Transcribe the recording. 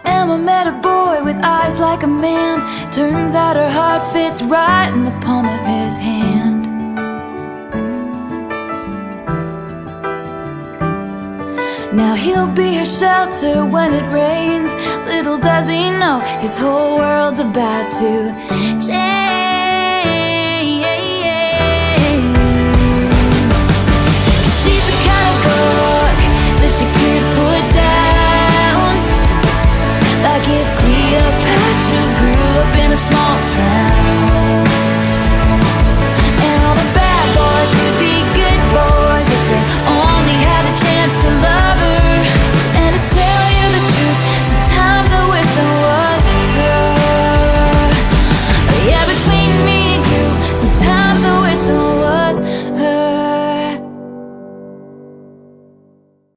Emma met a boy with eyes like a man. Turns out her heart fits right in the palm of his hand. Now he'll be her shelter when it rains. Little does he know his whole world's about to change. 'Cause she's the kind of book that you can't